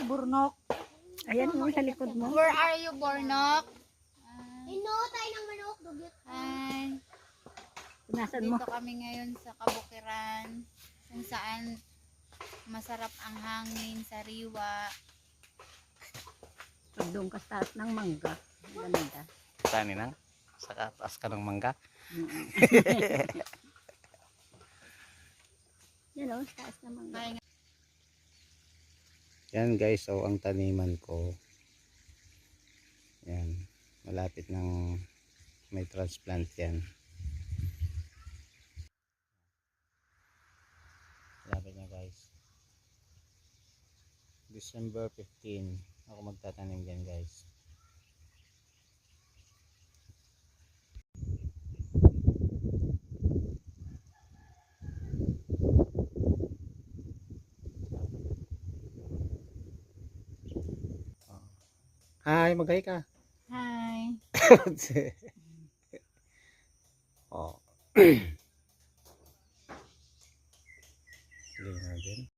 burnok. Ayan mo sa likod mo. Where are you, burnok? Inutay ng manok, dugyot. Hi. Nasaan mo? Dito kami ngayon sa Kabukiran, kung saan masarap ang hangin, sariwa. Pag doon ka taas ng mangga. Ganda. Saan nang? Sa taas ka ng mangga. Yan o, taas ng mangga. Kaya Yan guys, so ang taniman ko. Yan, malapit ng may transplant yan. Malapit na guys. December 15 ako magtatanim dyan guys. Hi, mag-hi ka. hi. Oh.